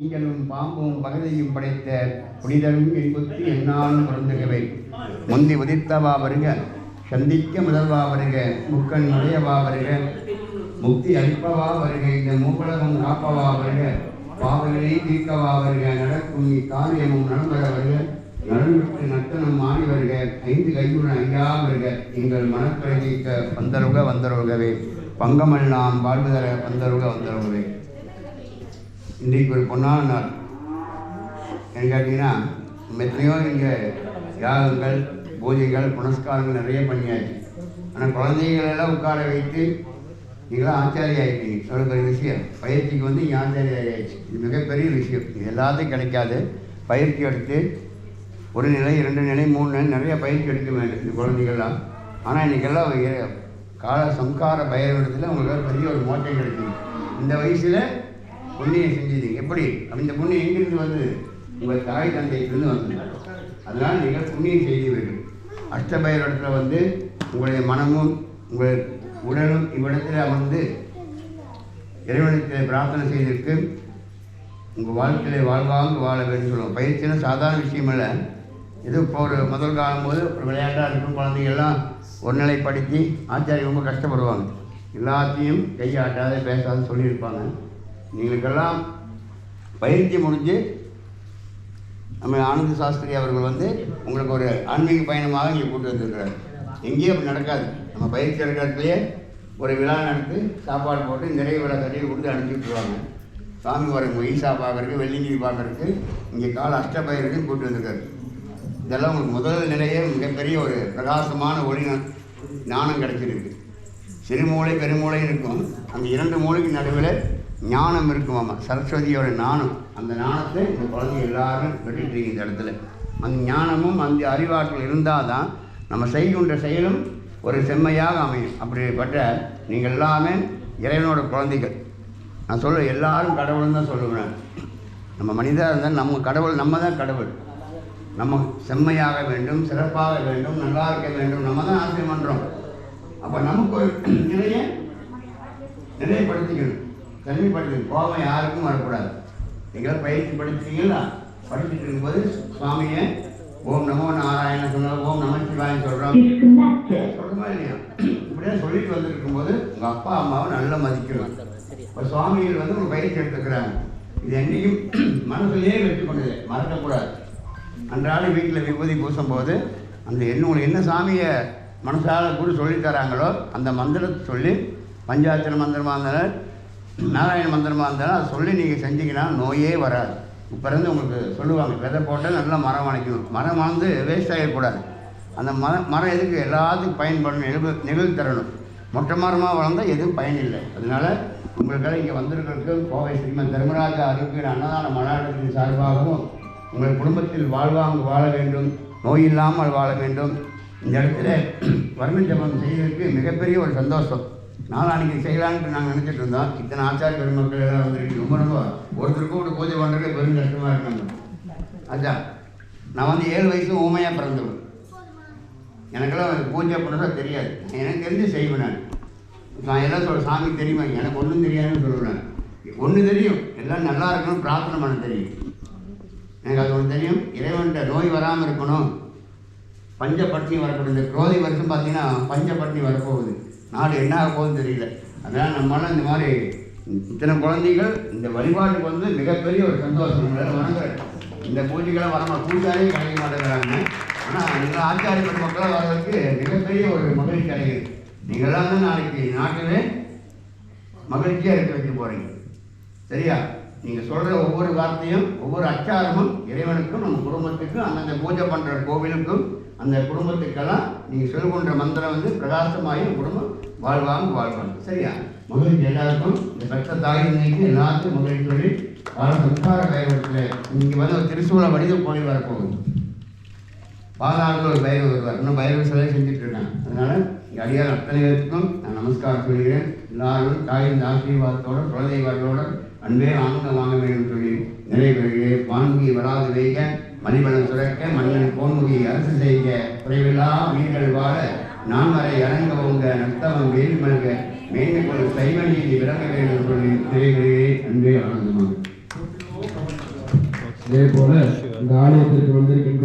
நீங்களும் பாம்பும் பகதையும் படைத்த புனிதரும் என்புத்தி என்னாலும் பொருந்துகவே முந்தி உதிர்த்தவா வருக சந்திக்க முதல்வா வருக முக்கண் உடையவா வருக முக்தி அளிப்பவா வருக இந்த மூப்பலகம் காப்பவா வருக பாவங்களை தீர்க்கவா வருக நடக்கும் இக்காரியமும் நண்பர வருக நலன்விட்டு நத்தனம் மாறி வருக ஐந்து கையுடன் ஐயா வருக எங்கள் மனக்குறை தீர்க்க வந்தருகவே பங்கமெல்லாம் வாழ்வு தர வந்தருகவே. இன்றைக்கு ஒரு பொன்னான நாள். என்ன கேட்டிங்கன்னா எத்தனையோ இங்கே யாகங்கள் பூஜைகள் புனஸ்காரங்கள் நிறைய பண்ணியாச்சு. ஆனால் குழந்தைகளெல்லாம் உட்கார வைத்து நீங்களாம் ஆச்சாரியா ஆகிட்டீங்க. எவ்வளோ பெரிய விஷயம். பயிற்சிக்கு வந்து இங்கே ஆச்சாரியா ஆகிடுச்சு. இது மிகப்பெரிய விஷயம். இது எல்லாத்தையும் கிடைக்காது. பயிற்சி எடுத்து ஒரு நிலை 2 நிலை 3 நிலை நிறைய பயிற்சி எடுக்க வேண்டும் இந்த குழந்தைகள்லாம். ஆனால் இன்றைக்கெல்லாம் கால சம்கார பயிரிடத்தில் உங்களுக்கு பெரிய ஒரு மோட்டம் கிடைக்குது. இந்த வயசில் புண்ணியம் செஞ்சது எப்படி இந்த புண்ணியம் எங்கிருந்து வந்தது? உங்கள் தாய் தந்தையிலிருந்து வந்தது. அதனால் நீங்கள் புண்ணியம் செய்தீர்கள். அஷ்டபைரவத்தில் வந்து உங்களுடைய மனமும் உங்கள் உடலும் இவ்விடத்தில் அமர்ந்து இறைவனத்தில் பிரார்த்தனை செய்திருக்கு. உங்கள் வாழ்க்கையில் வாழ்வாங்க வாழ வேண்டும் சொல்லுவோம். பயிற்சினா சாதாரண விஷயம் இல்லை. இது இப்போ ஒரு முதல் காலம் போது ஒரு விளையாட்டாக இருக்கும் குழந்தைகள்லாம் ஒரு நிலைப்படுத்தி ஆச்சாரியம் ரொம்ப கஷ்டப்படுவாங்க. எல்லாத்தையும் கையாட்டாத பேசாத சொல்லியிருப்பாங்க. நீங்களுக்கெல்லாம் பயிற்சி முடிஞ்சு நம்ம ஆனந்த சாஸ்திரி அவர்கள் வந்து உங்களுக்கு ஒரு ஆன்மீக பயணமாக இங்கே கூட்டு வந்திருக்கிறார். எங்கேயும் அப்படி நடக்காது. நம்ம பயிற்சி எடுக்கிறதுலேயே ஒரு விழா நடத்தி சாப்பாடு போட்டு நிறைய விழா கட்டி கொடுத்து அனுப்பிச்சி விட்டுருவாங்க. சாமி வரும் ஈசா பார்க்கறதுக்கு வெள்ளிங்கிரி பார்க்கறதுக்கு இங்கே கால அஷ்டபைரவரையும் கூட்டு வந்திருக்காரு. இதெல்லாம் உங்களுக்கு முதல் நிலையே மிகப்பெரிய ஒரு பிரகாசமான ஒளி ஞானம் கிடைச்சிருக்கு. சிறுமூளை பெருமூளை இருக்கும். அந்த 2 மூளைக்கு நடுவில் ஞானம் இருக்குமாம்மா. சரஸ்வதியோட ஞானம். அந்த ஞானத்தை இந்த குழந்தைங்க எல்லாரும் வெட்டிட்டு இந்த இடத்துல அந்த ஞானமும் அந்த அறிவாற்றல் இருந்தால் தான் நம்ம செய்கின்ற செயலும் ஒரு செம்மையாக அமையும். அப்படிப்பட்ட நீங்கள் எல்லாமே இறைவனோட குழந்தைகள். நான் சொல்ல எல்லாரும் கடவுள்னு தான் சொல்லுவேன். நம்ம மனிதராக இருந்தால் நம்ம கடவுள், நம்ம தான் கடவுள். நம்ம செம்மையாக வேண்டும், சிறப்பாக வேண்டும், நல்லா இருக்க வேண்டும், நம்ம தான் ஆசை பண்ணுறோம். அப்போ நமக்கு ஒரு நிலைப்படுத்திக்கணும், தனிமைப்படுத்தி. கோபம் யாருக்கும் வரக்கூடாது. நீங்களாம் பயிற்சி படிச்சிங்களா? படிச்சுட்டு இருக்கும்போது சுவாமியை ஓம் நமோ நாராயண சொன்னாலும் ஓம் நம சிவாயன்னு சொல்கிறோம். சொல்கிறோமா இல்லையா? இப்படியே சொல்லிட்டு வந்துருக்கும்போது உங்கள் அப்பா அம்மாவை நல்லா மதிக்கணும். இப்போ சுவாமிகள் வந்து உங்கள் பயிற்சி எடுத்துக்கிறாங்க. இது என்றைக்கும் மனசுலேயே வச்சு கொண்டது மறக்கக்கூடாது. அன்றாட வீட்டில் விபூதி பூசும் போது அந்த உங்களுக்கு என்ன சாமியை மனசால் கூட சொல்லித்தராங்களோ அந்த மந்திரத்தை சொல்லி, பஞ்சாட்சர மந்திரமாக இருந்தாலும் நாராயண மந்திரமாக இருந்தாலும் அதை சொல்லி நீங்கள் செஞ்சீங்கன்னா நோயே வராது. இப்போ இருந்து உங்களுக்கு சொல்லுவாங்க, விதை போட்டால் நல்லா மரம் வளைக்கணும். மரம் வந்து வேஸ்ட் ஆகிடக்கூடாது. அந்த மரம் எதுக்கு எல்லாத்துக்கும் பயன்படணும், நிகழ் தரணும். மொட்டை மரமாக வளர்ந்தால் எதுவும் பயனில்லை. அதனால் உங்களுக்கெல்லாம் இங்கே வந்திருக்கிறதுக்கு கோவை ஸ்ரீமன் தர்மராஜா அறிவிக்கிற அன்னதான மலாட்டத்தின் சார்பாகவும் உங்கள் குடும்பத்தில் வாழ்வாங்க வாழ வேண்டும், நோய் இல்லாமல் வாழ வேண்டும். இந்த இடத்துல வர்ண ஜபம் செய்வதற்கு மிகப்பெரிய ஒரு சந்தோஷம். நாளானிக்கு செய்யலான்ட்டு நாங்கள் நினச்சிட்டு இருந்தோம். இத்தனை ஆச்சாரிய பெருமக்கள் எல்லாம் வந்துருக்கு. ரொம்ப ஒருத்தருக்கும் ஒரு பூஜை பண்ணுறதுக்கு பெரும் கஷ்டமாக இருக்காங்க. அதுதான் நான் வந்து 7 வயசு ஊமையாக பிறந்தவன். எனக்கெல்லாம் பூஜை பண்ணுறதா தெரியாது. எனக்கு தெரிஞ்சு செய்வேன். நான் எல்லாம் சொல்ல சாமிக்கு தெரியுமா? எனக்கு ஒன்றும் தெரியாதுன்னு சொல்லுவேன். ஒன்று தெரியும், எல்லாம் நல்லா இருக்கணும், பிரார்த்தனை பண்ண தெரியும். எனக்கு அது ஒன்று தெரியும். இறைவன்கிட்ட நோய் வராமல் இருக்கணும். பஞ்சப்பட்டினி வரக்கூடிய இந்த குரோதி வருஷம் பார்த்தீங்கன்னா பஞ்சப்பட்டினி வரப்போகுது. நாடு என்ன ஆக போகுதுன்னு தெரியல. அதனால் நம்மளால் இந்த மாதிரி இத்தனை குழந்தைகள் இந்த வழிபாட்டுக்கு வந்து மிகப்பெரிய ஒரு சந்தோஷம். வணங்குறேன். இந்த பூஜைகளை வரமா பூஜாரியும் கிடைக்க மாட்டேங்கிறாங்க. ஆனால் இந்த ஆச்சாரிய பெருமக்களாக வர்றதுக்கு மிகப்பெரிய ஒரு மகிழ்ச்சி அடைகிறது. நீங்கள்லாம் தான் நாளைக்கு நாட்டிலே மகிழ்ச்சியாக இருக்க வைக்க போகிறீங்க. சரியா? நீங்கள் சொல்கிற ஒவ்வொரு வார்த்தையும் ஒவ்வொரு அச்சாரமும் இறைவனுக்கும் நம்ம குடும்பத்துக்கும் அந்தந்த பூஜை பண்ணுற கோவிலுக்கும் அந்த குடும்பத்துக்கெல்லாம் நீங்கள் சொல்லுகின்ற மந்திரம் வந்து பிரகாசமாகி குடும்பம் வாழ்வாங்க. சரியா? மகிழ்ச்சி எல்லாருக்கும். இந்த பெற்ற தாயின்மைக்கு எல்லாத்துக்கும் மகிழ்ச்சி சொல்லி பல சம்சார பைரவத்தில் இங்கே வந்து ஒரு திருசூல வடிவ கோயில் வரப்போகுது. பாதாளத்தில் ஒரு பைரவர் வருவார். இன்னும் பைரவர் சிலை செஞ்சுட்ருக்காங்க. அதனால் இங்கே அடியார் அத்தனை பேருக்கும் நான் நமஸ்காரம் சொல்கிறேன். எல்லாரும் தாயின் ஆசீர்வாதத்தோடு குழந்தை வாழ்வோடு அன்பே ஆனந்தம் வாங்க வேண்டும் சொல்லி நிறைவேறுக. வான்முகி வராது வைக மணிமலம் சுரக்க மன்னன் கோன்முகி அரசு செய்க குறைவில்லா உயிர்கள் வாழ நான் வரை இறங்க உங்க நத்தவம் வேல் மல்க மேன்மை கொள் சைவ நீதி விளங்க வேண்டும் சொல்லி நிறைவேறுகிறே. அன்பே ஆனந்தமாக. இதே போல இந்த ஆலயத்திற்கு